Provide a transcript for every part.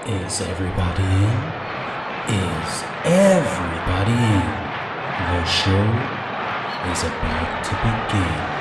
Is everybody in? Is everybody in? The show is about to begin.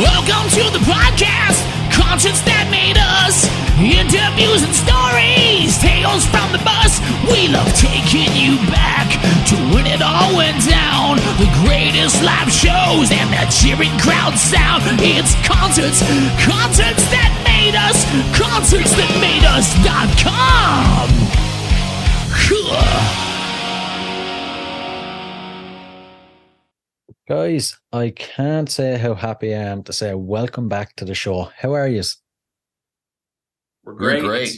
Welcome to the podcast, concerts that made us, interviews and stories, tales from the bus. We love taking you back to when it all went down. The greatest live shows and that cheering crowd sound. It's concerts that made us, concertsthatmadeus.com. Guys, I can't say how happy I am to say welcome back to the show. How are you? We're great. You're great.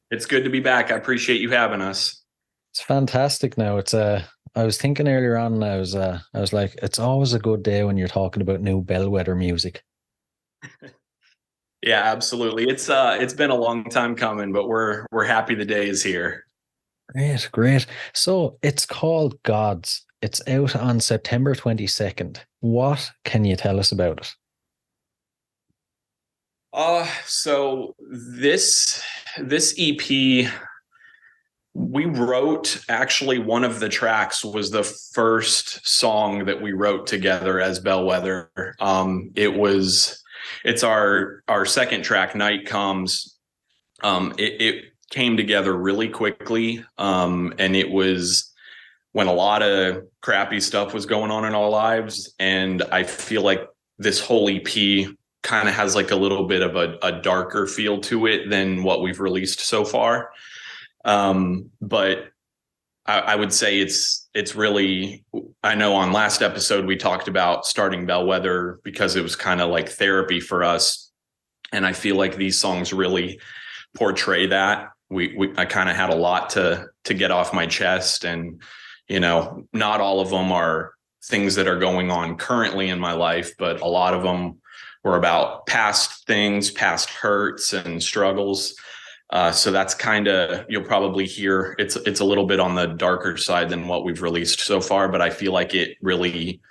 It's good to be back. I appreciate you having us. It's fantastic now. I was thinking earlier on, I was like, it's always a good day when you're talking about new Bellwether music. Yeah, absolutely. It's been a long time coming, but we're happy the day is here. Great. So it's called Gods. It's out on September 22nd. What can you tell us about it? So this EP, we wrote, actually one of the tracks was the first song that we wrote together as Bellwether. It's our second track, Night Comes. It came together really quickly. And it was when a lot of crappy stuff was going on in our lives. And I feel like this whole EP kind of has like a little bit of a darker feel to it than what we've released so far. But I would say it's really, I know on last episode, we talked about starting Bellwether because it was kind of like therapy for us. And I feel like these songs really portray that. I kind of had a lot to get off my chest, and not all of them are things that are going on currently in my life, but a lot of them were about past things, past hurts and struggles. So that's kind of, you'll probably hear it's a little bit on the darker side than what we've released so far, but I feel like it really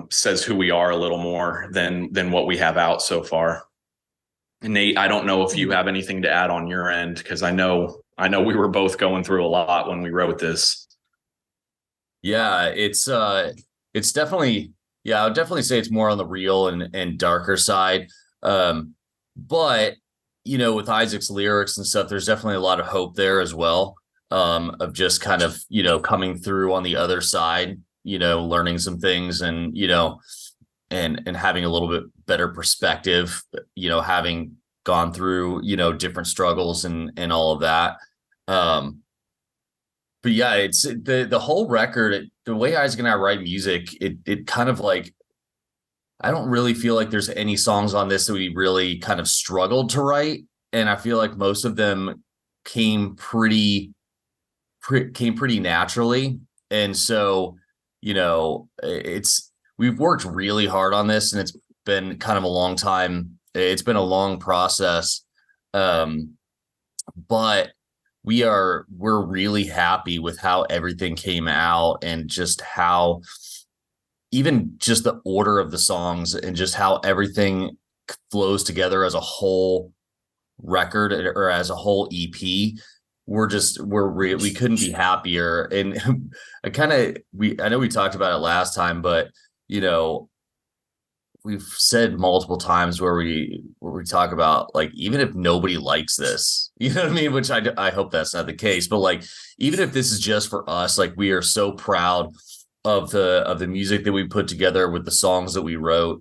says who we are a little more than what we have out so far. Nate, I don't know if you have anything to add on your end, because I know we were both going through a lot when we wrote this. Yeah, it's definitely, I would definitely say it's more on the real and darker side. But with Isaac's lyrics and stuff, there's definitely a lot of hope there as well. Of just kind of, coming through on the other side, learning some things and, and having a little bit better perspective, having gone through, different struggles and all of that. But yeah, it's the whole record, the way Isaac and I write music, it kind of like, I don't really feel like there's any songs on this that we really kind of struggled to write. And I feel like most of them came pretty naturally. And so, we've worked really hard on this, and it's been kind of a long time. It's been a long process. But we're really happy with how everything came out, and just how even just the order of the songs and just how everything flows together as a whole record or as a whole EP. We couldn't be happier. And I know we talked about it last time, but we've said multiple times where we talk about, like, even if nobody likes this, you know what I mean? Which I hope that's not the case, but like, even if this is just for us, like, we are so proud of the music that we put together with the songs that we wrote,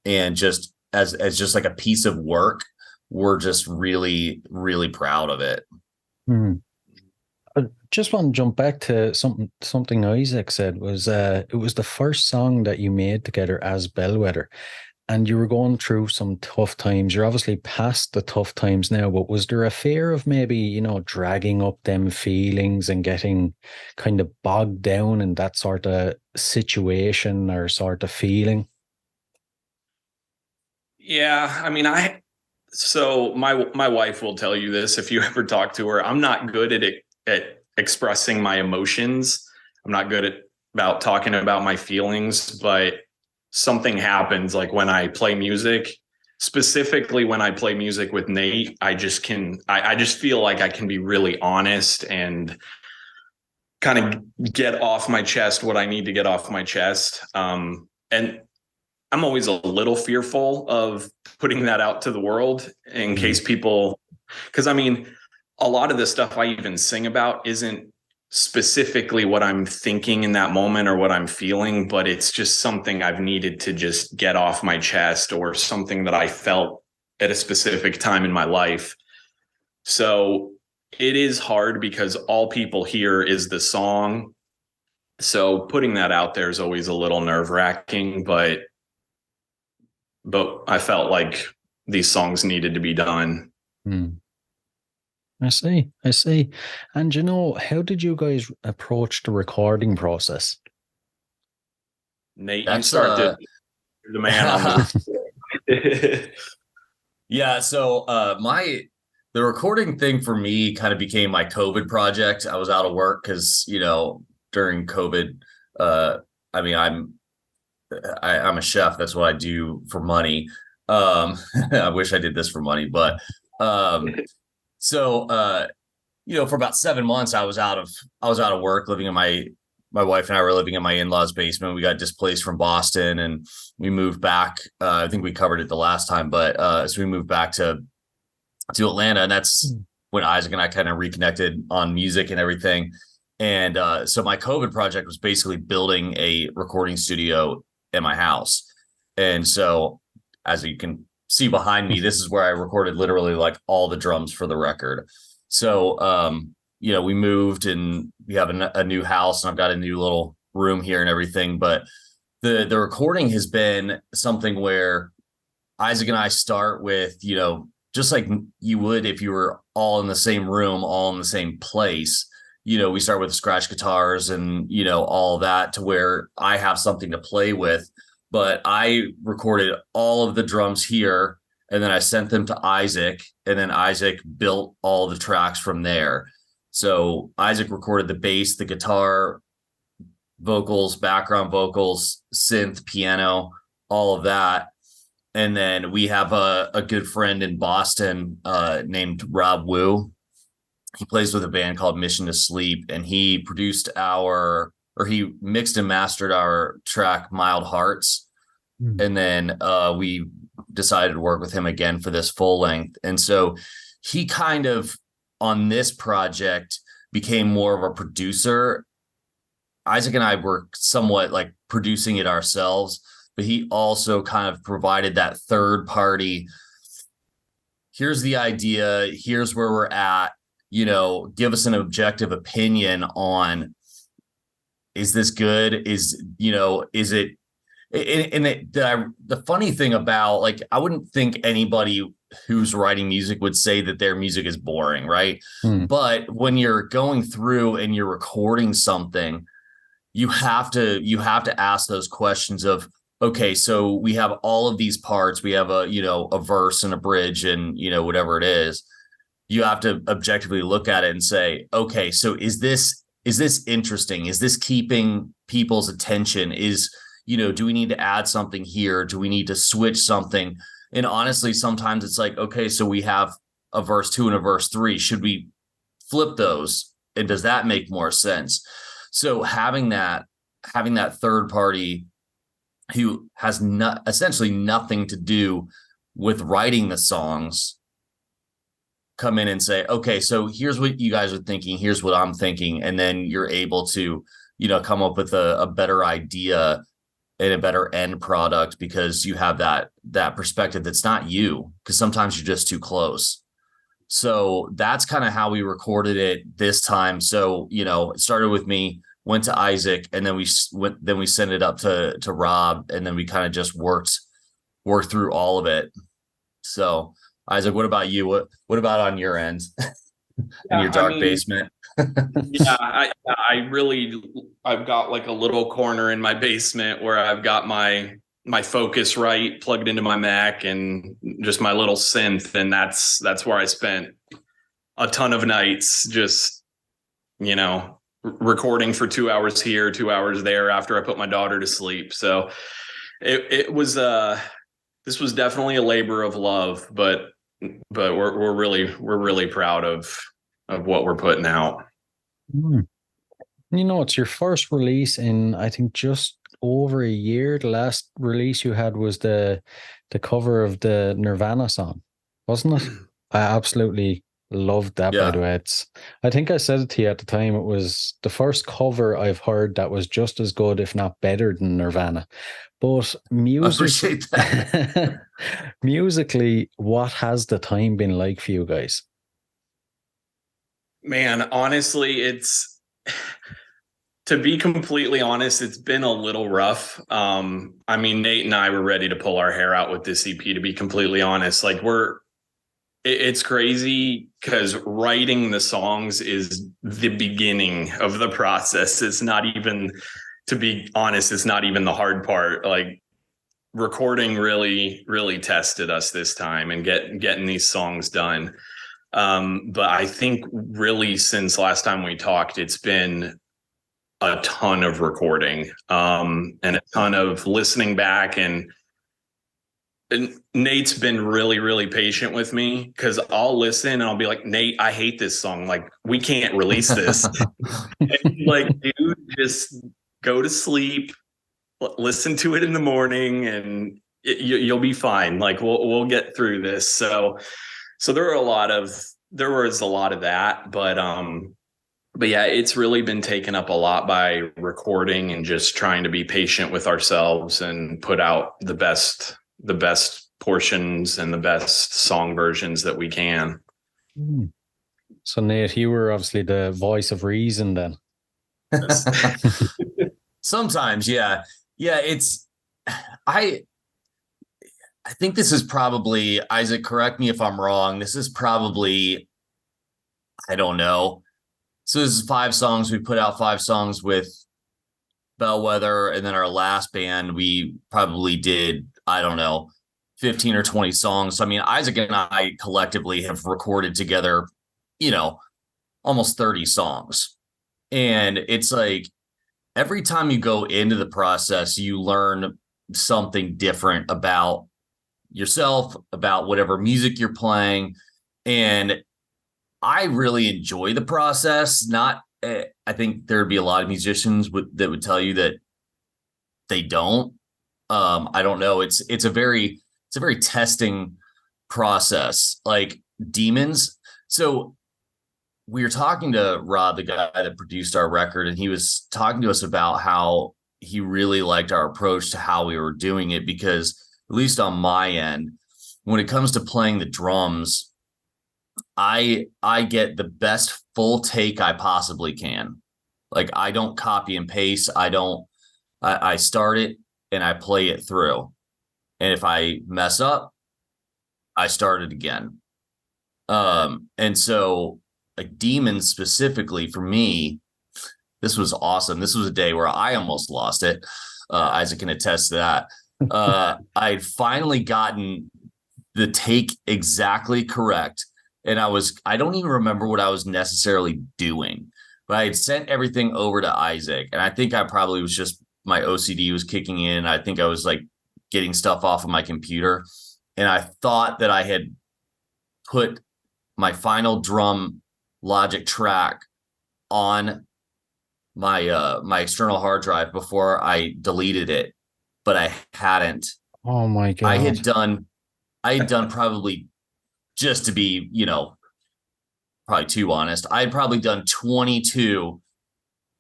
and just as just like a piece of work, we're just really, really proud of it. I just want to jump back to something Isaac said. Was it was the first song that you made together as Bellwether, and you were going through some tough times. You're obviously past the tough times now, but was there a fear of maybe, dragging up them feelings and getting kind of bogged down in that sort of situation or sort of feeling? Yeah, I mean, So my wife will tell you this if you ever talk to her. I'm not good at expressing my emotions. I'm not good about talking about my feelings, but something happens like when I play music, specifically when I play music with Nate, I just feel like I can be really honest and kind of get off my chest what I need to get off my chest. And I'm always a little fearful of putting that out to the world in case people, because I mean, a lot of the stuff I even sing about isn't specifically what I'm thinking in that moment or what I'm feeling, but it's just something I've needed to just get off my chest or something that I felt at a specific time in my life. So it is hard because all people hear is the song. So putting that out there is always a little nerve-wracking, but I felt like these songs needed to be done. I see. And how did you guys approach the recording process? Nate, you start the man on the Yeah, so the recording thing for me kind of became my COVID project. I was out of work because, during COVID, I mean, I'm a chef. That's what I do for money. I wish I did this for money, but so for about 7 months, I was out of work, living in my wife and I were living in my in-laws' basement. We got displaced from Boston and we moved back. I think we covered it the last time, but so we moved back to Atlanta, and that's when Isaac and I kind of reconnected on music and everything. And so my COVID project was basically building a recording studio in my house. And so, as you can see behind me, this is where I recorded literally like all the drums for the record. So, we moved and we have a new house, and I've got a new little room here and everything. But the recording has been something where Isaac and I start with, just like you would if you were all in the same room, all in the same place. We start with scratch guitars and, all that, to where I have something to play with. But I recorded all of the drums here, and then I sent them to Isaac, and then Isaac built all the tracks from there. So Isaac recorded the bass, the guitar, vocals, background vocals, synth, piano, all of that. And then we have a good friend in Boston named Rob Wu. He plays with a band called Mission to Sleep, and he he mixed and mastered our track Mild Hearts. And then we decided to work with him again for this full length. And so he kind of, on this project, became more of a producer. Isaac and I were somewhat like producing it ourselves, but he also kind of provided that third party. Here's the idea. Here's where we're at. Give us an objective opinion on, is this good? Is it? And the funny thing about, like, I wouldn't think anybody who's writing music would say that their music is boring, right? But when you're going through and you're recording something, you have to ask those questions of, okay, so we have all of these parts. We have a verse and a bridge and, whatever it is. You have to objectively look at it and say, okay, so is this interesting? Is this keeping people's attention? Do we need to add something here? Do we need to switch something? And honestly, sometimes it's like, okay, so we have a verse 2 and a verse 3. Should we flip those? And does that make more sense? So having that third party who has essentially nothing to do with writing the songs come in and say, okay, so here's what you guys are thinking, here's what I'm thinking, and then you're able to, come up with a better idea and a better end product, because you have that perspective that's not you, because sometimes you're just too close. So that's kind of how we recorded it this time. So, it started with me, went to Isaac, and then we sent it up to Rob, and then we kind of just worked through all of it. So Isaac, what about you? What about on your end in your dark basement? Yeah, I've got like a little corner in my basement where I've got my my Focusrite plugged into my Mac and just my little synth, and that's where I spent a ton of nights, just, you know, recording for 2 hours here, 2 hours there after I put my daughter to sleep. So it was this was definitely a labor of love, but we're really proud of what we're putting out. Mm. You know, it's your first release in, I think, just over a year. The last release you had was the cover of the Nirvana song, wasn't it? I absolutely loved that, by the way. I think I said it to you at the time, it was the first cover I've heard that was just as good, if not better, than Nirvana. But I appreciate that. musically, what has the time been like for you guys? Man, honestly, to be completely honest, it's been a little rough. I mean, Nate and I were ready to pull our hair out with this EP, to be completely honest. Like, it's crazy because writing the songs is the beginning of the process. It's not even, to be honest, it's not even the hard part. Like, recording really, really tested us this time, and getting these songs done. But I think really since last time we talked, it's been a ton of recording, and a ton of listening back, and Nate's been really, really patient with me, because I'll listen and I'll be like, Nate, I hate this song. Like, we can't release this. Like, dude, just go to sleep, listen to it in the morning, and you'll be fine. Like, we'll get through this. So there was a lot of that, but yeah, it's really been taken up a lot by recording and just trying to be patient with ourselves and put out the best portions and the best song versions that we can. So Nate, you were obviously the voice of reason then. Sometimes, yeah. I think this is probably, Isaac, correct me if I'm wrong, this is probably, I don't know. So this is 5 songs. We put out 5 songs with Bellwether, and then our last band, we probably did, I don't know, 15 or 20 songs. So, I mean, Isaac and I collectively have recorded together, you know, almost 30 songs. And it's like, every time you go into the process, you learn something different about yourself, about whatever music you're playing. And I really enjoy the process. I think there'd be a lot of musicians that would tell you that they don't. I don't know. It's a very testing process, like Demons. So we were talking to Rob, the guy that produced our record, and he was talking to us about how he really liked our approach to how we were doing it, because at least on my end, when it comes to playing the drums, I get the best full take I possibly can. Like, I don't copy and paste. I start it and I play it through. And if I mess up, I start it again. And so, like, Demons specifically for me, this was awesome. This was a day where I almost lost it. Isaac can attest to that. I'd finally gotten the take exactly correct. And I don't even remember what I was necessarily doing, but I had sent everything over to Isaac. And I think I probably was just, my OCD was kicking in. I think I was like getting stuff off of my computer. And I thought that I had put my final drum Logic track on my my external hard drive before I deleted it, but I hadn't. Oh my God. I had done probably, just to be, you know, probably too honest, I had probably done 22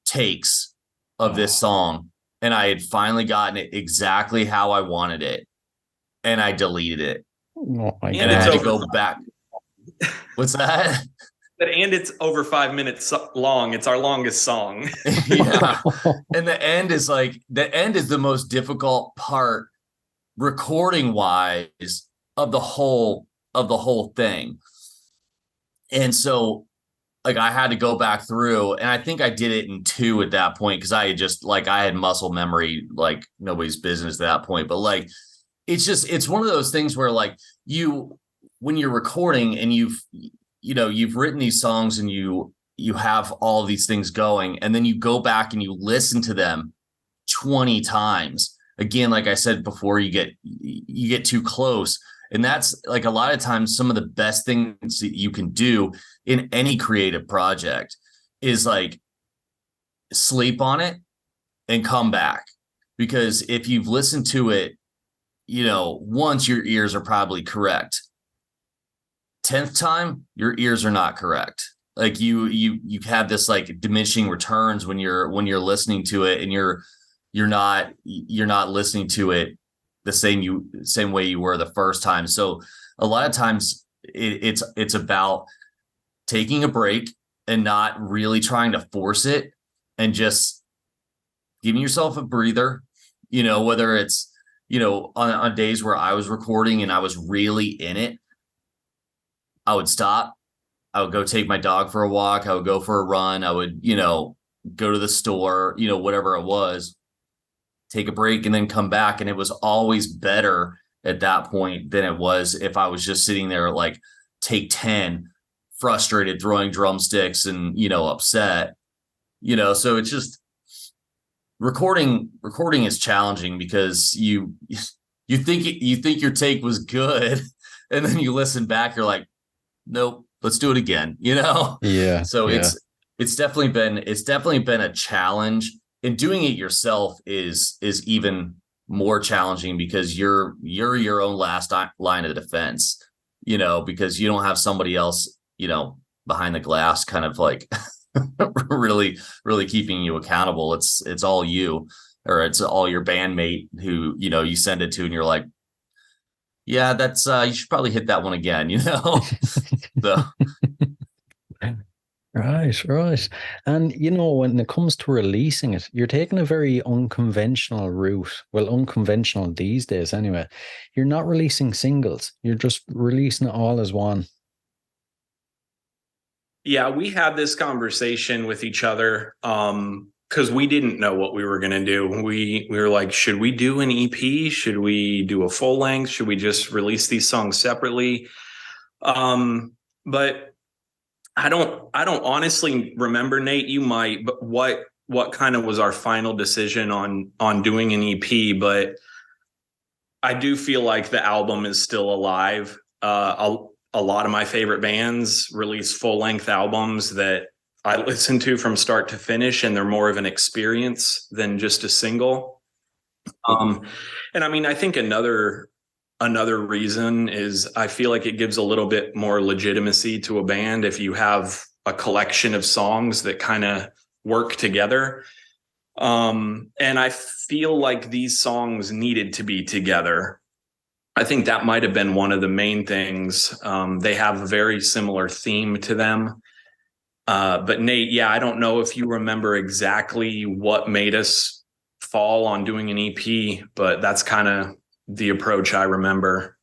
takes of this song, and I had finally gotten it exactly how I wanted it, and I deleted it. Oh my God. And I had to go back. What's that? And it's over 5 minutes long. It's our longest song. Yeah. And the end is the most difficult part, recording wise, of the whole thing. And so like I had to go back through, and I think I did it in 2 at that point because I had just like I had muscle memory like nobody's business at that point. But like it's one of those things where like when you're recording and you've written these songs and you have all of these things going, and then you go back and you listen to them 20 times again. Like I said before, you get too close. And that's like a lot of times some of the best things that you can do in any creative project is like sleep on it and come back. Because if you've listened to it, once, your ears are probably correct. 10th time, your ears are not correct. Like you have this like diminishing returns when you're listening to it, and you're not listening to it the same way you were the first time. So a lot of times it's about taking a break and not really trying to force it, and just giving yourself a breather, whether it's, on days where I was recording and I was really in it, I would stop. I would go take my dog for a walk. I would go for a run. I would, go to the store, whatever it was, take a break and then come back. And it was always better at that point than it was if I was just sitting there like take 10, frustrated, throwing drumsticks and, upset, so it's just recording is challenging because you think your take was good. And then you listen back, you're like, nope, let's do it again, Yeah. So yeah. it's definitely been a challenge. And doing it yourself is even more challenging because you're your own last line of defense, because you don't have somebody else, behind the glass kind of like really, really keeping you accountable. It's all you, or it's all your bandmate who, you send it to and you're like, yeah, that's you should probably hit that one again, So Right. And when it comes to releasing it, you're taking a very unconventional route. Well, unconventional these days anyway. You're not releasing singles. You're just releasing it all as one. Yeah, we had this conversation with each other because we didn't know what we were going to do. We were like, should we do an EP? Should we do a full length? Should we just release these songs separately? But I don't honestly remember, Nate, you might, but what kind of was our final decision on doing an EP? But I do feel like the album is still alive. A lot of my favorite bands release full length albums that I listen to from start to finish, and they're more of an experience than just a single. And I mean, I think another reason is I feel like it gives a little bit more legitimacy to a band if you have a collection of songs that kind of work together. And I feel like these songs needed to be together. I think that might have been one of the main things. They have a very similar theme to them. But Nate, yeah, I don't know if you remember exactly what made us fall on doing an EP, but that's kind of the approach I remember.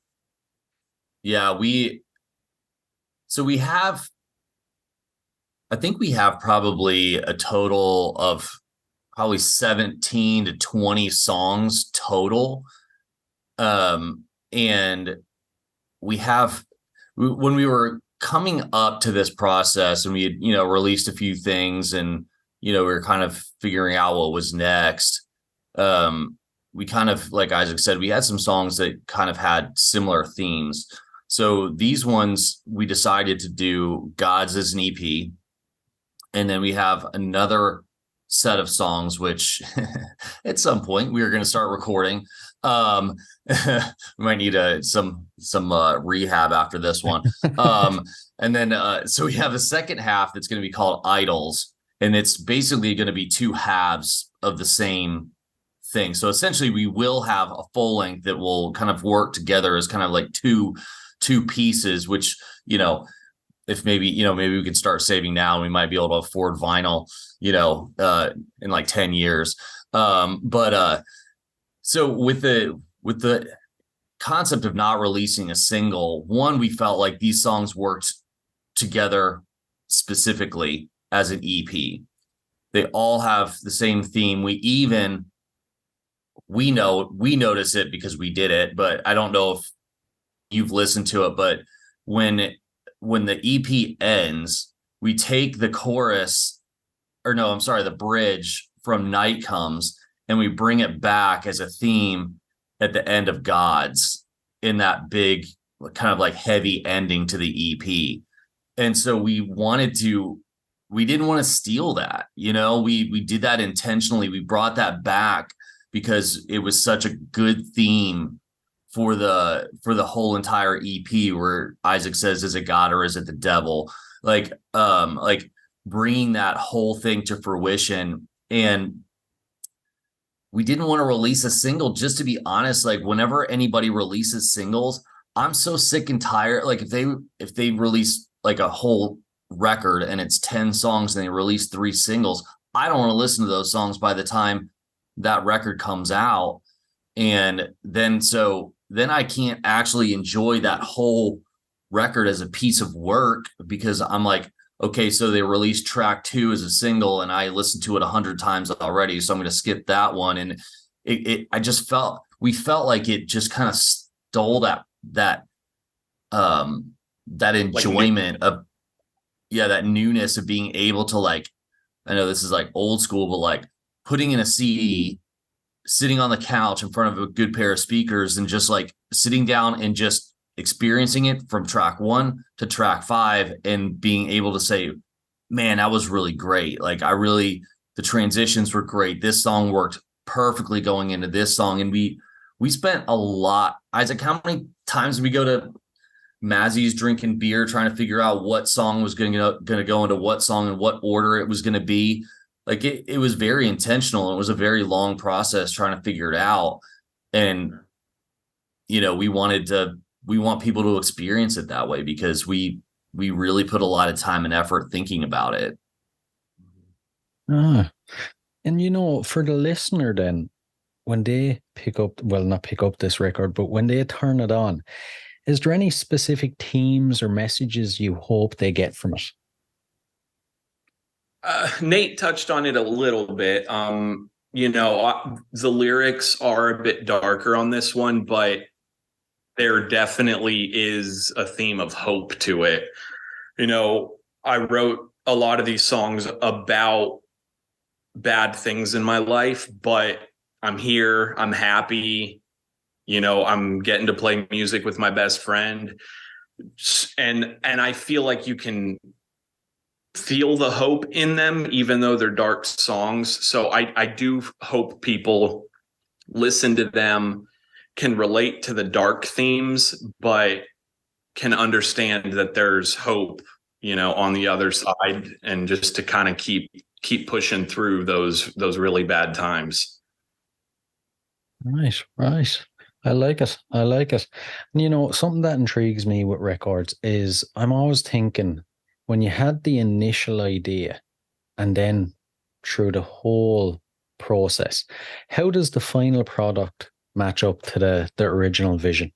Yeah, I think we have probably a total of probably 17 to 20 songs total. And when we were coming up to this process and we had, released a few things and, we were kind of figuring out what was next. We kind of, like Isaac said, we had some songs that kind of had similar themes. So these ones we decided to do Gods as an EP. And then we have another set of songs, which at some point we are going to start recording. We might need some rehab after this one. And then so we have a second half that's going to be called Idols. And it's basically going to be two halves of the same thing. So essentially we will have a full length that will kind of work together as kind of like two pieces, which, if maybe we can start saving now, we might be able to afford vinyl, in like 10 years. So with the concept of not releasing a single, one, we felt like these songs worked together specifically as an EP. They all have the same theme. We notice it because we did it, but I don't know if you've listened to it. But when the EP ends, we take the chorus, or no, I'm sorry, the bridge from Night Comes, and we bring it back as a theme at the end of Gods in that big kind of like heavy ending to the EP. And so we didn't want to steal that. We did that intentionally. We brought that back because it was such a good theme for the whole entire EP, where Isaac says, is it God or is it the devil? Like bringing that whole thing to fruition. And we didn't want to release a single, just to be honest. Like, whenever anybody releases singles, I'm so sick and tired. Like, if they release like a whole record and it's 10 songs and they release 3 singles, I don't want to listen to those songs by the time that record comes out. And then I can't actually enjoy that whole record as a piece of work, because I'm like, okay, so they released track 2 as a single and I listened to it 100 times already, so I'm going to skip that one. And we felt like it just kind of stole that enjoyment of, that newness of being able to, like, I know this is like old school, but like putting in a CD, sitting on the couch in front of a good pair of speakers and just like sitting down and just experiencing it from track 1 to track 5 and being able to say, man, that was really great. Like, the transitions were great. This song worked perfectly going into this song. And we spent a lot. Isaac, how many times did we go to Mazzy's drinking beer, trying to figure out what song was going to go into what song and what order it was going to be? Like, it was very intentional. It was a very long process trying to figure it out. And, we want people to experience it that way, because we really put a lot of time and effort thinking about it. And for the listener then, when they not pick up this record, but when they turn it on, is there any specific themes or messages you hope they get from it? Nate touched on it a little bit. The lyrics are a bit darker on this one, but there definitely is a theme of hope to it. I wrote a lot of these songs about bad things in my life, but I'm here, I'm happy, I'm getting to play music with my best friend. And I feel like you can feel the hope in them, even though they're dark songs. So I do hope people listen to them, can relate to the dark themes, but can understand that there's hope, on the other side, and just to kind of keep pushing through those really bad times. Right. I like it. And, something that intrigues me with records is I'm always thinking, when you had the initial idea and then through the whole process, how does the final product match up to the original vision?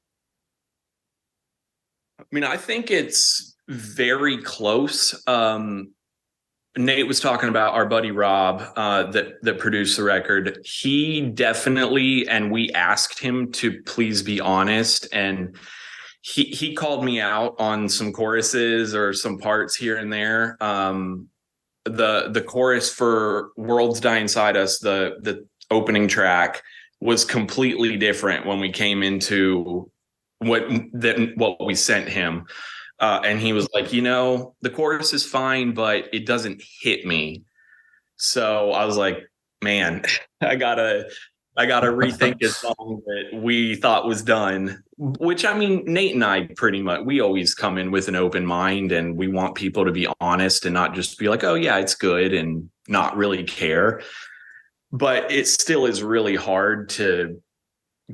I mean, I think it's very close. Nate was talking about our buddy Rob that produced the record. He definitely, and we asked him to please be honest, and he called me out on some choruses or some parts here and there. The chorus for Worlds Die Inside Us, the opening track, was completely different when we came into what we sent him. And he was like, the chorus is fine, but it doesn't hit me. So I was like, man, I gotta rethink a song that we thought was done, which, I mean, Nate and I pretty much, we always come in with an open mind, and we want people to be honest and not just be like, oh yeah, it's good, and not really care. But it still is really hard to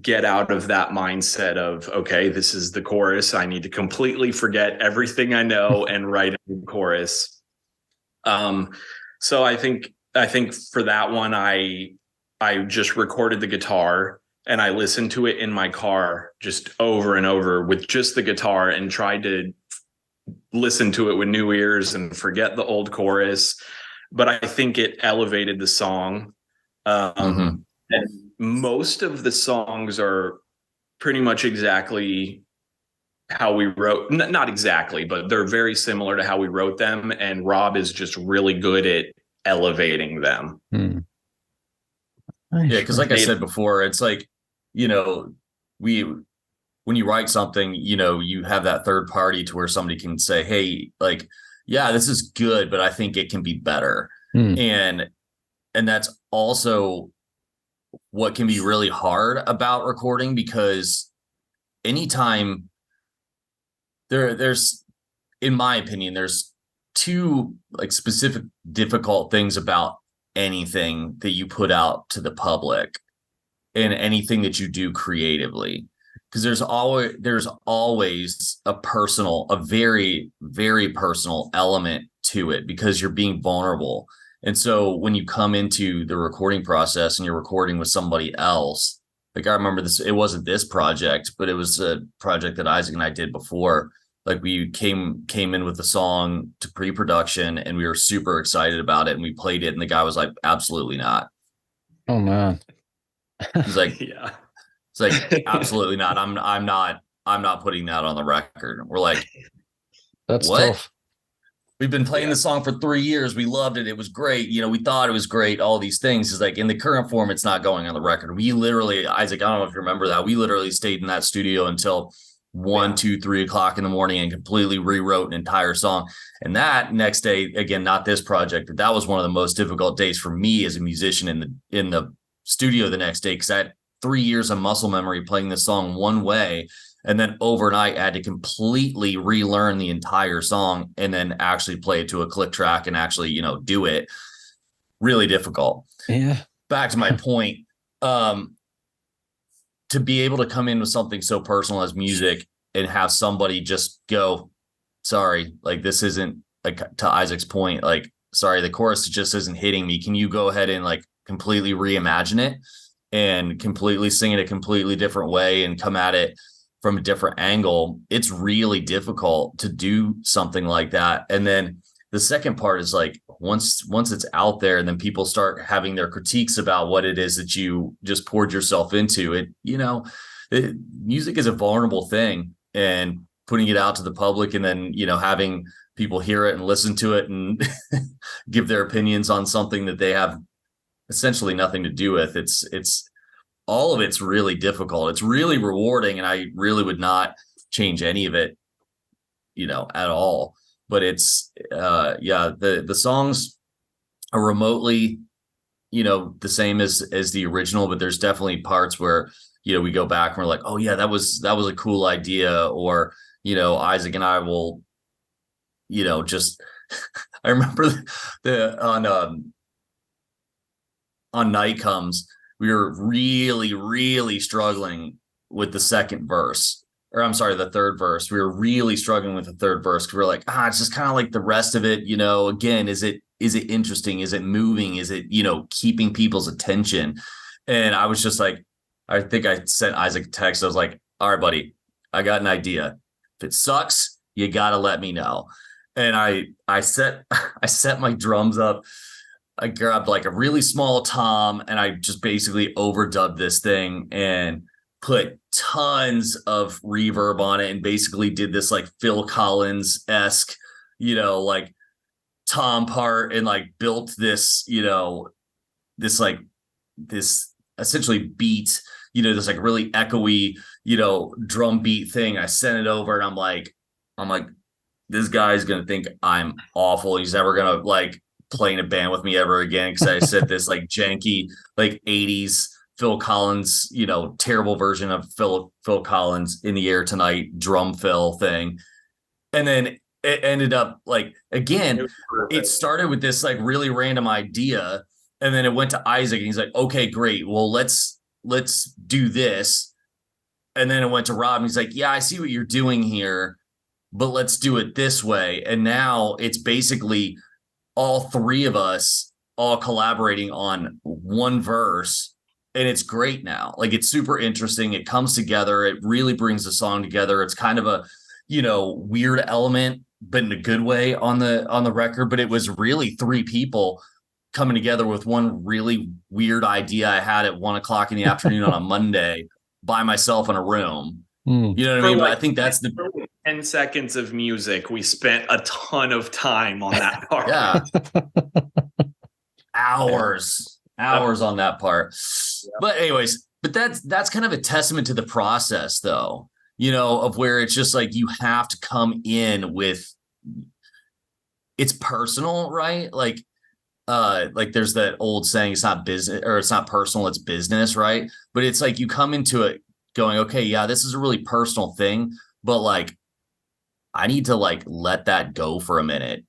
get out of that mindset of, okay, this is the chorus, I need to completely forget everything I know and write a new chorus. So I think for that one, I just recorded the guitar and I listened to it in my car just over and over with just the guitar, and tried to listen to it with new ears and forget the old chorus. But I think it elevated the song. And most of the songs are pretty much exactly how we wrote, not exactly, but they're very similar to how we wrote them. And Rob is just really good at elevating them. Hmm. Yeah, because like I said before, it's like, you know, when you write something, you know, you have that third party to where somebody can say, hey, like, yeah, this is good, but I think it can be better. And that's also what can be really hard about recording, because anytime there's, in my opinion, there's two like specific difficult things about anything that you put out to the public and anything that you do creatively, because there's always a very, very personal element to it, because you're being vulnerable. And so when you come into the recording process and you're recording with somebody else, like I remember this, it wasn't this project, but it was a project that Isaac and I did before. Like we came in with the song to pre-production and we were super excited about it, and we played it and the guy was like, absolutely not. Oh man. He's like, yeah. It's like, absolutely not. I'm not putting that on the record. We're like, that's what? tough. We've been playing the song for 3 years. We loved it. It was great. You know, we thought it was great. All these things is like, in the current form, it's not going on the record. We literally, Isaac, I don't know if you remember that. We literally stayed in that studio until 1, 2, 3 o'clock in the morning and completely rewrote an entire song. And that next day, again, not this project, but that was one of the most difficult days for me as a musician in the studio the next day, because I had 3 years of muscle memory playing this song one way. And then overnight, I had to completely relearn the entire song and then actually play it to a click track and actually, you know, do it. Really difficult. Yeah. Back to my point. To be able to come in with something so personal as music and have somebody just go, sorry, like this isn't, like to Isaac's point, like, sorry, the chorus just isn't hitting me. Can you go ahead and like completely reimagine it and completely sing it a completely different way and come at it from a different angle? It's really difficult to do something like that. And then the second part is like, once it's out there and then people start having their critiques about what it is that you just poured yourself into it, you know, music is a vulnerable thing, and putting it out to the public and then, you know, having people hear it and listen to it and give their opinions on something that they have essentially nothing to do with. It's all of it's really difficult. It's really rewarding, and I really would not change any of it, you know, at all. But it's the songs are remotely, you know, the same as the original, but there's definitely parts where, you know, we go back and we're like, oh yeah, that was a cool idea. Or, you know, Isaac and I will, you know, just I remember on Night Comes, we were really, really struggling with the second verse, or I'm sorry, the third verse. We were really struggling with the third verse, because we were like, it's just kind of like the rest of it. You know, again, is it interesting? Is it moving? Is it, you know, keeping people's attention? And I was just like, I think I sent Isaac a text. I was like, all right, buddy, I got an idea. If it sucks, you got to let me know. And I set my drums up. I grabbed like a really small tom and I just basically overdubbed this thing and put tons of reverb on it and basically did this like Phil Collins-esque, you know, like tom part, and like built this, you know, this essentially beat, you know, this like really echoey, you know, drum beat thing. I sent it over and I'm like, this guy's going to think I'm awful. He's never going to like play in a band with me ever again, because I said this like janky like 80s Phil Collins, you know, terrible version of Phil Collins, In the Air Tonight drum fill thing. And then it ended up like, again, it started with this like really random idea, and then it went to Isaac and he's like, okay, great, well, let's do this. And then it went to Rob and he's like, yeah, I see what you're doing here, but let's do it this way. And now it's basically all three of us all collaborating on one verse, and it's great now. Like, it's super interesting. It comes together. It really brings the song together. It's kind of a, you know, weird element but in a good way on the record. But it was really three people coming together with one really weird idea I had at 1:00 in the afternoon on a Monday by myself in a room. Mm. You know what I mean? But I think that's the 10 seconds of music. We spent a ton of time on that part. yeah. hours on that part. But anyways, but that's kind of a testament to the process though, of where it's just like you have to come in with it's personal, right? Like there's that old saying, it's not business or it's not personal, it's business, right? But it's like you come into it going, okay, yeah, this is a really personal thing, but like I need to like let that go for a minute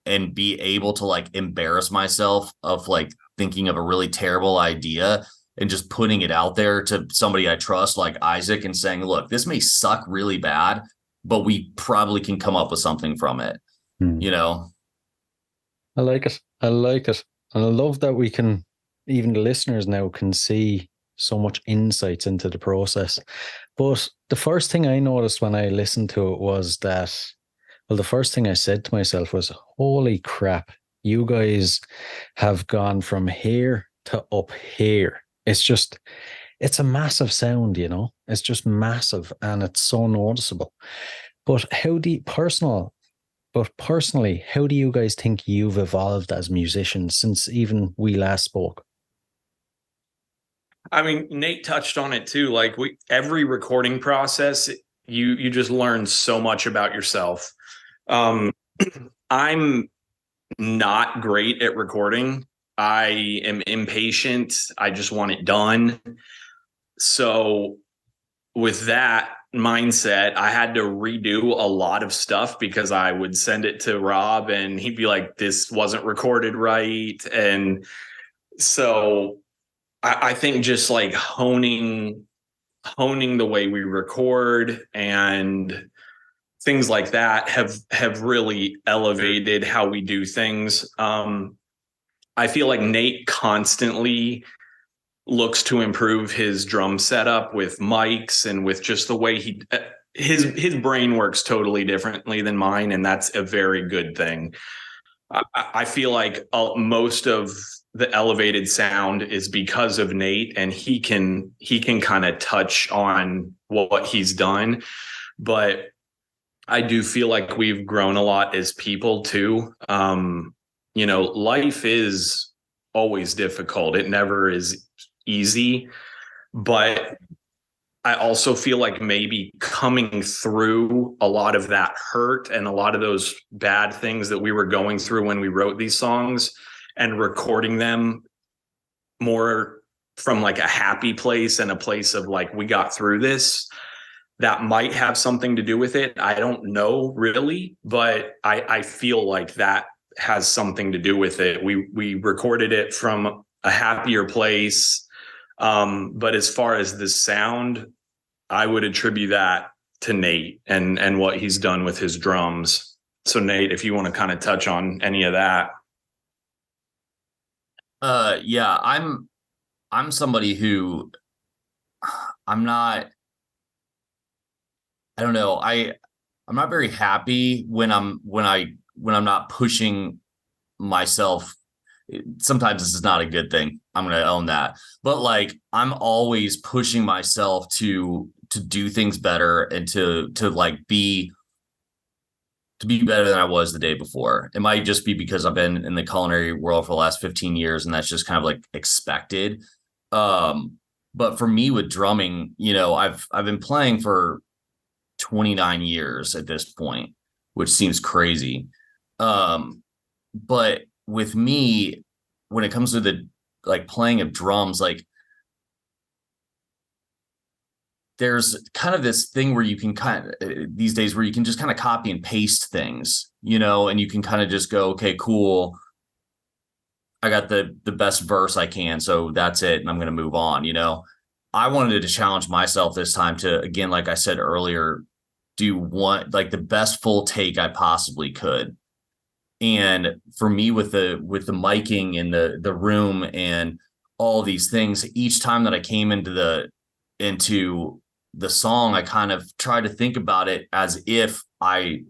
and be able to like embarrass myself of like thinking of a really terrible idea and just putting it out there to somebody I trust, like Isaac, and saying, look, this may suck really bad, but we probably can come up with something from it. I like it. I like it. And I love that we can, even the listeners now can see so much insights into the process. But the first thing I noticed when I listened to it was that, well, the first thing I said to myself was, holy crap, you guys have gone from here to up here. It's a massive sound, it's just massive and it's so noticeable. But personally, how do you guys think you've evolved as musicians since even we last spoke? I mean, Nate touched on it too. Like every recording process, you just learn so much about yourself. I'm not great at recording. I am impatient. I just want it done. So with that mindset, I had to redo a lot of stuff because I would send it to Rob and he'd be like, this wasn't recorded right. And so I think just like honing the way we record and things like that have really elevated how we do things. I feel like Nate constantly looks to improve his drum setup with mics and with just the way his brain works totally differently than mine, and that's a very good thing. I feel like most of the elevated sound is because of Nate, and he can kind of touch on what he's done, but I do feel like we've grown a lot as people too. Life is always difficult. It never is easy, but I also feel like maybe coming through a lot of that hurt and a lot of those bad things that we were going through when we wrote these songs and recording them more from like a happy place and a place of like, we got through this, that might have something to do with it. I don't know really, but I feel like that has something to do with it. We recorded it from a happier place. But as far as the sound, I would attribute that to Nate and what he's done with his drums. So Nate, if you want to kind of touch on any of that. Yeah, I'm somebody who I'm not, I don't know. I'm not very happy when I'm not pushing myself. Sometimes this is not a good thing. I'm going to own that. But like, I'm always pushing myself to do things better and to like be better than I was the day before. It might just be because I've been in the culinary world for the last 15 years and that's just kind of like expected. But for me with drumming, I've been playing for 29 years at this point, which seems crazy. But with me, when it comes to the like playing of drums, like there's kind of this thing where you can these days where you can just kind of copy and paste things, and you can kind of just go, okay, cool. I got the best verse I can, so that's it. And I'm going to move on. I wanted to challenge myself this time to, again, like I said earlier, do one, like the best full take I possibly could. And for me with the miking in the room and all these things, each time that I came into the song, I kind of tried to think about it as if I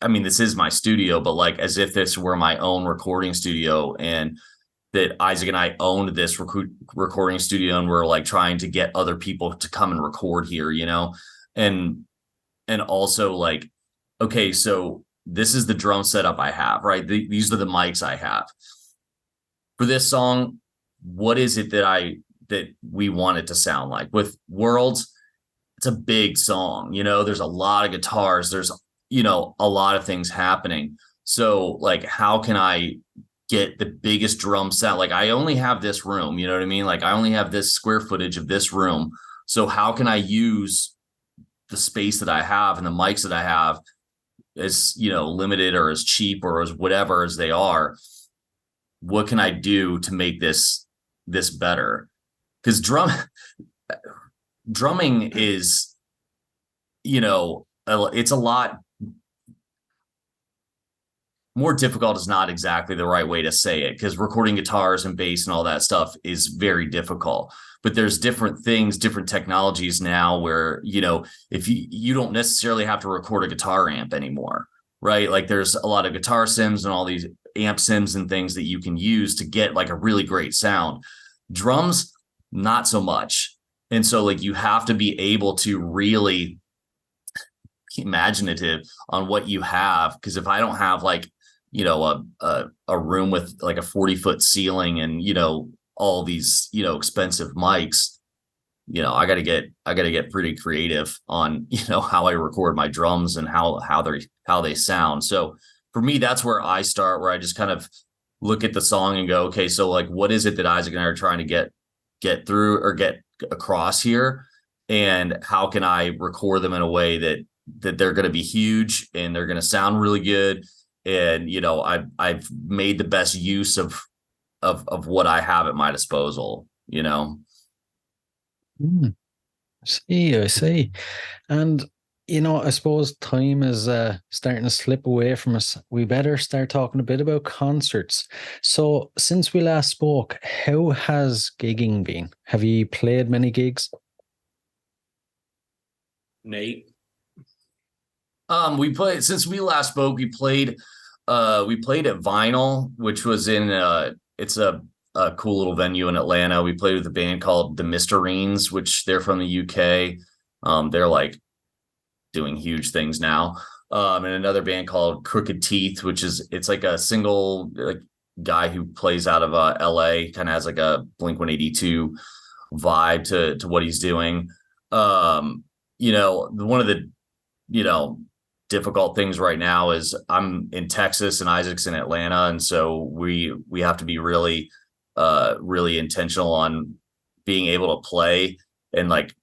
I mean, this is my studio, but like as if this were my own recording studio, and that Isaac and I owned this recording studio, and we're like trying to get other people to come and record here, and also like, okay, so this is the drum setup I have, right? These are the mics I have for this song. What is it that we want it to sound like? With Worlds, it's a big song, there's a lot of guitars, there's, a lot of things happening. So like, how can I get the biggest drum sound? Like, I only have this room, you know what I mean? Like, I only have this square footage of this room. So how can I use the space that I have and the mics that I have as, limited or as cheap or as whatever as they are? What can I do to make this better? Because drumming is, it's a lot more difficult, is not exactly the right way to say it, because recording guitars and bass and all that stuff is very difficult. But there's different things, different technologies now where, if you don't necessarily have to record a guitar amp anymore, right? Like there's a lot of guitar sims and all these amp sims and things that you can use to get like a really great sound. Drums, not so much. And so like, you have to be able to really be imaginative on what you have. Because if I don't have like, a room with like a 40-foot ceiling and, all these, expensive mics, I gotta get pretty creative on, how I record my drums and how they sound. So for me, that's where I start, where I just kind of look at the song and go, okay, so like, what is it that Isaac and I are trying to get through or get across here? And how can I record them in a way that they're going to be huge and they're going to sound really good? And, I've made the best use of what I have at my disposal, I see. And, I suppose time is starting to slip away from us. We better start talking a bit about concerts. So since we last spoke, how has gigging been? Have you played many gigs? Nate? Since we last spoke, we played at Vinyl, which was it's a cool little venue in Atlanta. We played with a band called the Mysterines, which they're from the UK. They're like doing huge things now. And another band called Crooked Teeth, it's like a single like guy who plays out of LA, kind of has like a Blink-182 vibe to what he's doing. One of the, difficult things right now is I'm in Texas and Isaac's in Atlanta. And so we have to be really, really intentional on being able to play and like,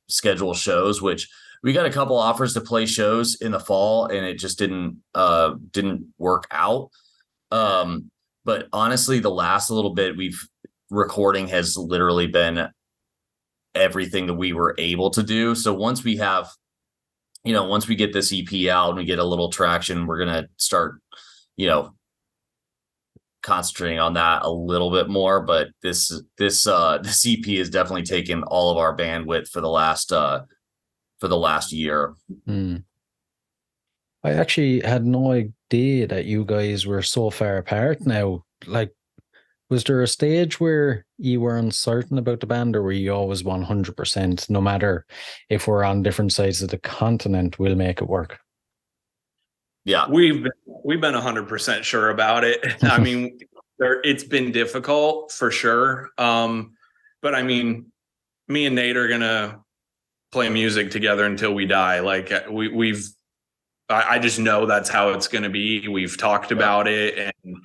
schedule shows, which we got a couple offers to play shows in the fall and it just didn't work out. But honestly, the last little bit recording has literally been everything that we were able to do. So once we get this EP out and we get a little traction, we're going to start, concentrating on that a little bit more. But this EP has definitely taken all of our bandwidth for the last year. I actually had no idea that you guys were so far apart now. Like, was there a stage where you were uncertain about the band, or were you always 100%, no matter if we're on different sides of the continent, we'll make it work? Yeah, we've been 100% sure about it. I mean, it's been difficult for sure. But I mean, me and Nate are gonna play music together until we die. Like I just know that's how it's gonna be. We've talked about it, and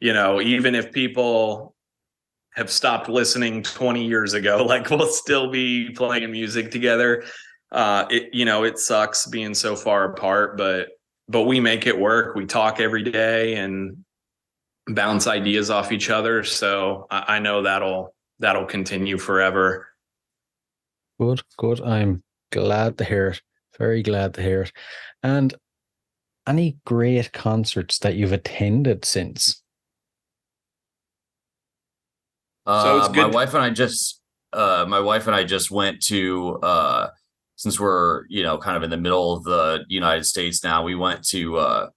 even if people have stopped listening 20 years ago, like we'll still be playing music together. It sucks being so far apart, but we make it work. We talk every day and bounce ideas off each other. So I know that'll continue forever. Good. I'm glad to hear it. Very glad to hear it. And any great concerts that you've attended since? So it's good. My wife and I just went to since we're, kind of in the middle of the United States now, we went to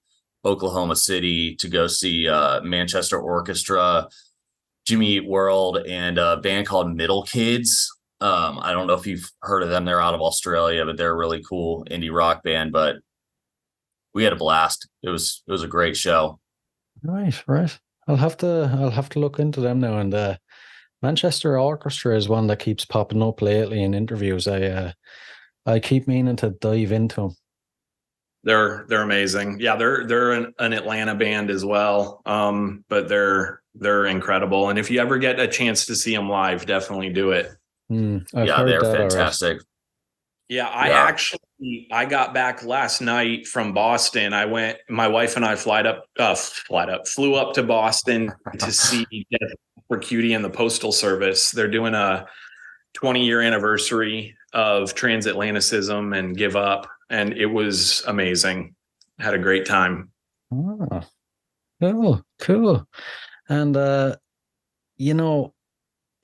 Oklahoma City to go see Manchester Orchestra, Jimmy Eat World, and a band called Middle Kids. I don't know if you've heard of them. They're out of Australia, but they're a really cool indie rock band. But we had a blast. It was a great show. Right. I'll have to look into them now. And Manchester Orchestra is one that keeps popping up lately in interviews. I keep meaning to dive into them. They're amazing. Yeah, they're an Atlanta band as well. But they're incredible. And if you ever get a chance to see them live, definitely do it. Yeah, they're fantastic. Yeah, I got back last night from Boston. My wife and I flew up to Boston to see Death for Cutie and the Postal Service. They're doing a 20-year anniversary of transatlanticism and Give Up. And it was amazing. Had a great time. Oh, cool. And,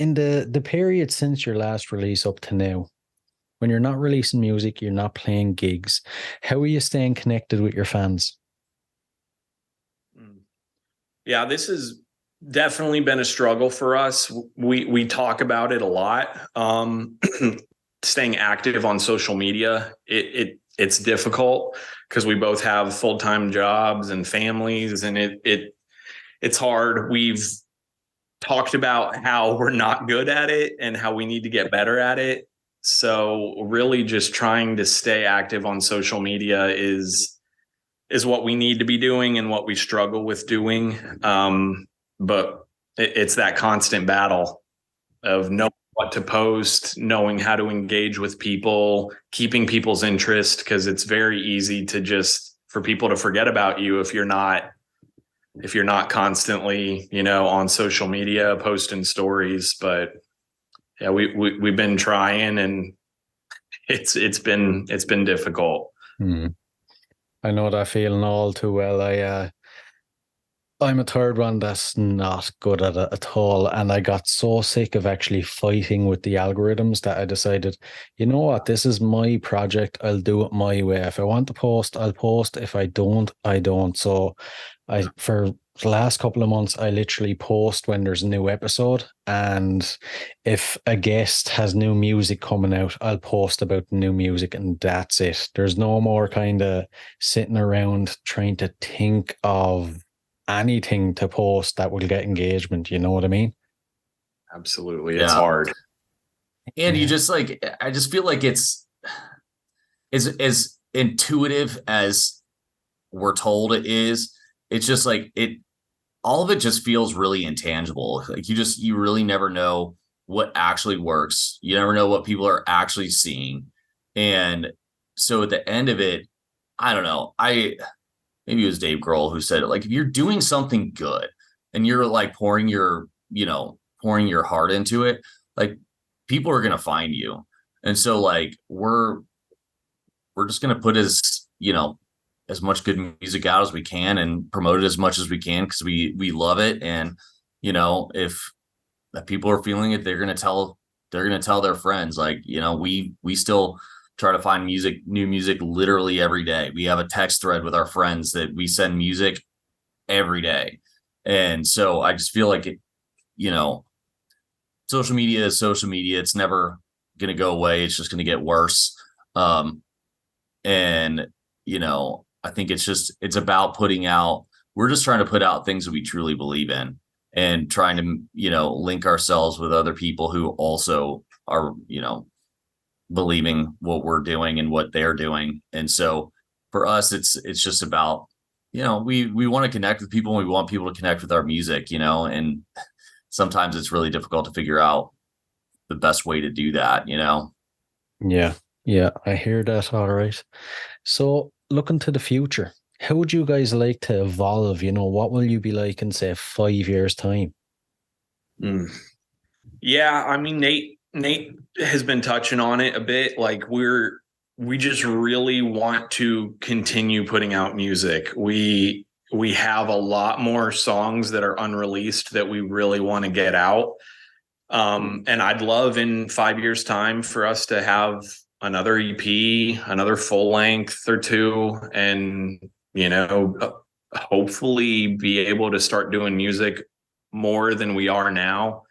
in the period since your last release up to now, when you're not releasing music, you're not playing gigs, how are you staying connected with your fans? Yeah, this has definitely been a struggle for us. We talk about it a lot. Staying active on social media, it's difficult because we both have full-time jobs and families, and it's hard. We've talked about how we're not good at it and how we need to get better at it. So really just trying to stay active on social media is what we need to be doing and what we struggle with doing. But it's that constant battle of knowing what to post, knowing how to engage with people, keeping people's interest, because it's very easy for people to forget about you if you're not constantly, on social media posting stories. But yeah, we've been trying, and it's been difficult. I know that feeling all too well. I'm a third one that's not good at it at all. And I got so sick of actually fighting with the algorithms that I decided, you know what, this is my project. I'll do it my way. If I want to post, I'll post. If I don't, I don't. So for the last couple of months, I literally post when there's a new episode. And if a guest has new music coming out, I'll post about the new music, and that's it. There's no more kind of sitting around trying to think of anything to post that will get engagement. You know what I mean? Absolutely. It's hard. And you just I just feel like it's as intuitive as we're told it is. It's just all of it just feels really intangible. Like you really never know what actually works. You never know what people are actually seeing. And so at the end of it, I don't know. Maybe it was Dave Grohl who said it. Like, if you're doing something good and you're pouring your heart into it, people are going to find you. And so we're just going to put as much good music out as we can and promote it as much as we can, because we love it. And, if people are feeling it, they're going to tell their friends. We still try to find new music literally every day. We have a text thread with our friends that we send music every day. And so I just feel like social media is social media. It's never going to go away. It's just going to get worse. And I think it's about we're just trying to put out things that we truly believe in, and trying to, link ourselves with other people who also are, believing what we're doing and what they're doing. And so for us, it's just about, we want to connect with people, and we want people to connect with our music, and sometimes it's really difficult to figure out the best way to do that, Yeah, I hear that. All right. So looking to the future, how would you guys like to evolve? What will you be like in, say, 5 years' time? Yeah, I mean, Nate has been touching on it a bit. We just really want to continue putting out music. We have a lot more songs that are unreleased that we really want to get out. And I'd love in 5 years' time for us to have another EP, another full length or two, and hopefully be able to start doing music more than we are now.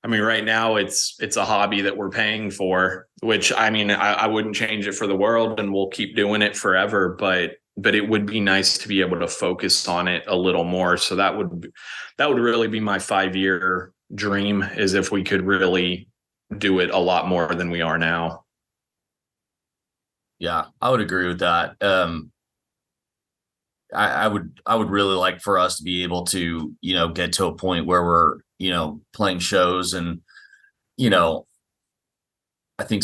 I mean, right now it's a hobby that we're paying for, which I wouldn't change it for the world, and we'll keep doing it forever. But it would be nice to be able to focus on it a little more. So that would really be my 5-year dream, is if we could really do it a lot more than we are now. Yeah, I would agree with that. I would really like for us to be able to, get to a point where we're, playing shows, and, I think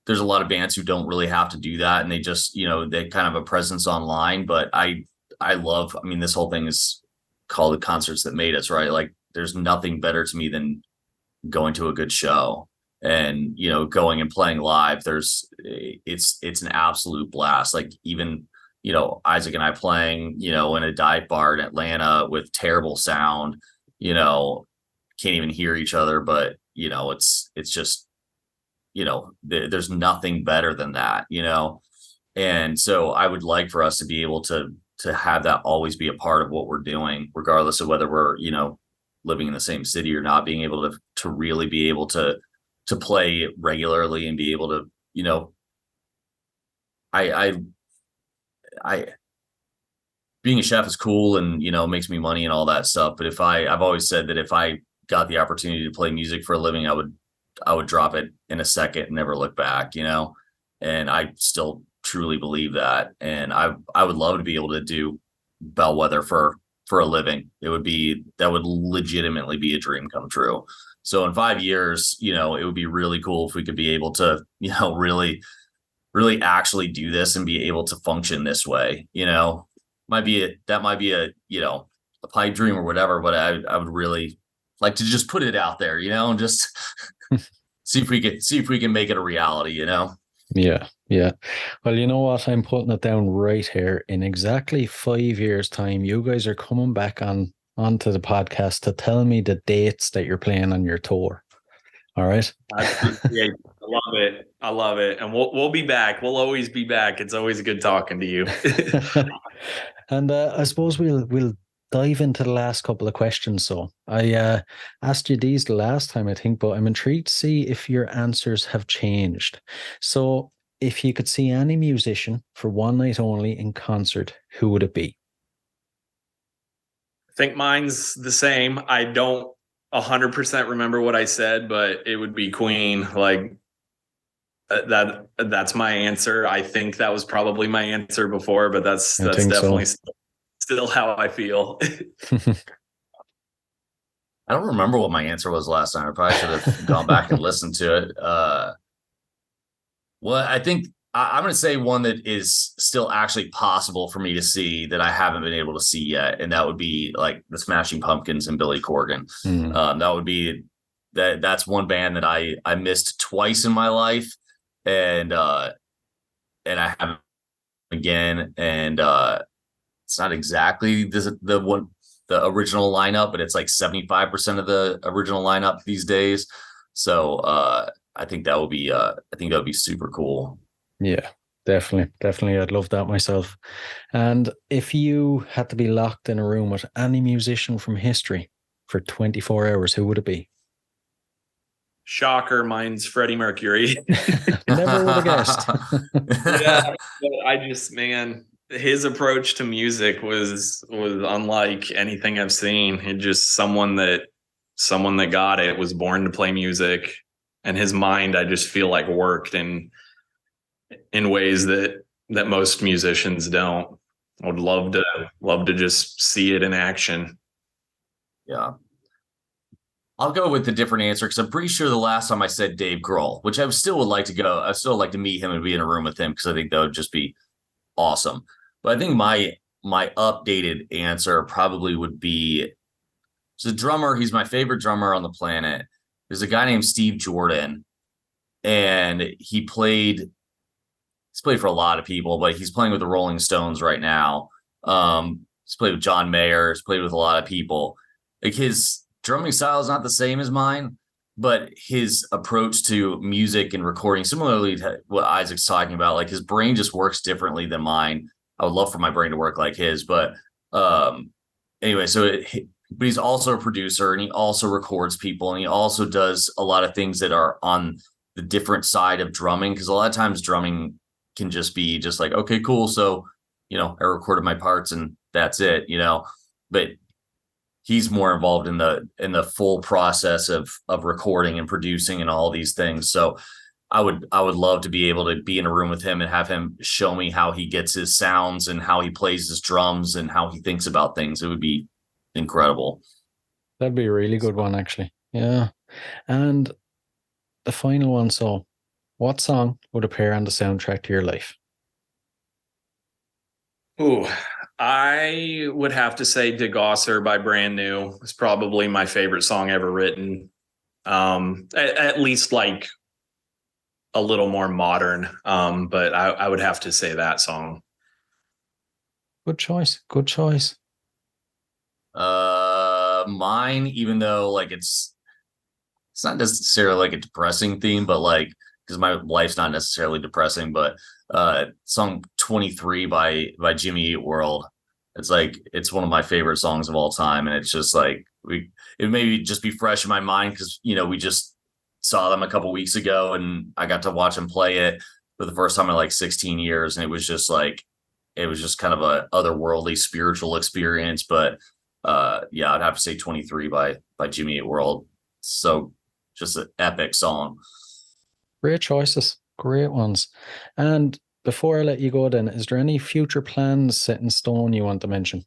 there's a lot of bands who don't really have to do that, and they just, they kind of have a presence online. But I mean, this whole thing is called The Concerts That Made Us, right? Like, there's nothing better to me than going to a good show and, going and playing live. It's an absolute blast. Like, even, Isaac and I playing, in a dive bar in Atlanta with terrible sound, can't even hear each other, but, it's just, there's nothing better than that, And so I would like for us to be able to have that always be a part of what we're doing, regardless of whether we're, living in the same city or not, being able to really be able to play regularly and be able to, I being a chef is cool, and, makes me money and all that stuff. But I've always said that if I got the opportunity to play music for a living, I would drop it in a second and never look back, and I still truly believe that. And I would love to be able to do Bellwether for a living. That would legitimately be a dream come true. So in 5 years, it would be really cool if we could be able to, really, really actually do this and be able to function this way. That might be a pipe dream or whatever, but I would really like to just put it out there, and just see if we can make it a reality, Yeah. Well, you know what? I'm putting it down right here. In exactly 5 years' time, you guys are coming back onto the podcast to tell me the dates that you're playing on your tour. All right. Yeah, I love it. And we'll be back. We'll always be back. It's always good talking to you. And I suppose we'll dive into the last couple of questions. So I asked you these the last time, I think, but I'm intrigued to see if your answers have changed. So if you could see any musician for one night only in concert, who would it be? I think mine's the same. I don't 100% remember what I said, but it would be Queen. Like, that's my answer. I think that was probably my answer before, but that's definitely still how I feel. I don't remember what my answer was last time. I probably should have gone back and listened to it. Well, I think I'm going to say one that is still actually possible for me to see that I haven't been able to see yet, and that would be like the Smashing Pumpkins and Billy Corgan. That would be that's one band that I missed twice in my life, and I haven't again, and it's not exactly the original lineup, but it's like 75% of the original lineup these days. So I think that would be super cool. Yeah, definitely. I'd love that myself. And if you had to be locked in a room with any musician from history for 24 hours, who would it be? Shocker, mine's Freddie Mercury. Never would have guessed. Yeah, man, his approach to music was unlike anything I've seen. It just someone that got it, was born to play music, and his mind, I just feel like, worked in ways that most musicians don't. I would love to just see it in action. Yeah. I'll go with a different answer because I'm pretty sure the last time I said Dave Grohl, which I still would like to go. I still like to meet him and be in a room with him because I think that would just be awesome. But I think my updated answer probably would be, he's a drummer. He's my favorite drummer on the planet. There's a guy named Steve Jordan, and he's played for a lot of people, but he's playing with the Rolling Stones right now. He's played with John Mayer. He's played with a lot of people. Like, his drumming style is not the same as mine, but his approach to music and recording, similarly to what Isaac's talking about, like his brain just works differently than mine. I would love for my brain to work like his, but anyway, but he's also a producer, and he also records people, and he also does a lot of things that are on the different side of drumming, because a lot of times drumming can just be just like, okay, cool, so I recorded my parts and that's it, but he's more involved in the full process of recording and producing and all these things. So I would love to be able to be in a room with him and have him show me how he gets his sounds and how he plays his drums and how he thinks about things. It would be incredible. That'd be a really good one, actually. Yeah. And the final one. So what song would appear on the soundtrack to your life? Ooh, I would have to say "DeGosser" by Brand New. It's probably my favorite song ever written. At least like a little more modern. But I would have to say that song. Good choice. Good choice. Mine, even though like it's not necessarily like a depressing theme, but like, because my life's not necessarily depressing, but song 23 by Jimmy Eat World. It's one of my favorite songs of all time, and it's just like it maybe just be fresh in my mind because we just saw them a couple weeks ago, and I got to watch them play it for the first time in like 16 years, and it was just kind of a otherworldly spiritual experience. But yeah, I'd have to say 23 by Jimmy Eat World. So just an epic song. Great choices. Great ones. And before I let you go then, is there any future plans set in stone you want to mention?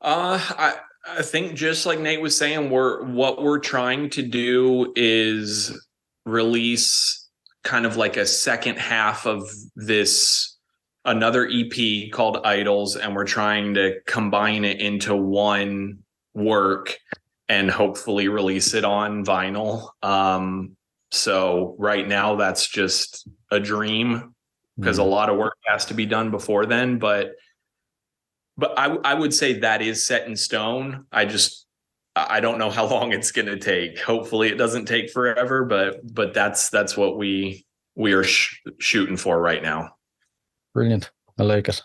I think just like Nate was saying, what we're trying to do is release kind of like a second half of another EP called Idols, and we're trying to combine it into one work and hopefully release it on vinyl. So right now that's just a dream because a lot of work has to be done before then. But I would say that is set in stone. I don't know how long it's going to take. Hopefully it doesn't take forever, but that's what we are shooting for right now. Brilliant. I like it.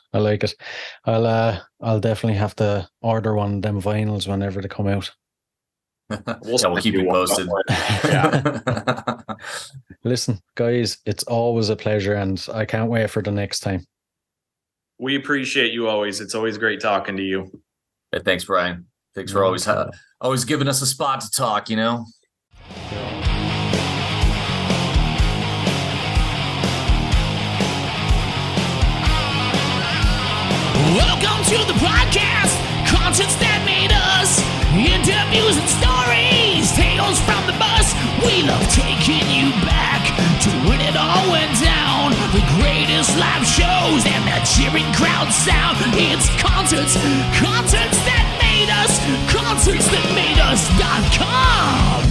I'll definitely have to order one of them vinyls whenever they come out. We'll keep you posted. Yeah. Listen, guys, it's always a pleasure, and I can't wait for the next time. We appreciate you always. It's always great talking to you. Hey, thanks, Brian. Thanks for always giving us a spot to talk, Welcome to the podcast, concerts that made us, interviews and stories, tales from the bus. We love taking you back to when it all went down. The greatest live shows and the cheering crowd sound. It's concerts that made us, concerts that made us.com.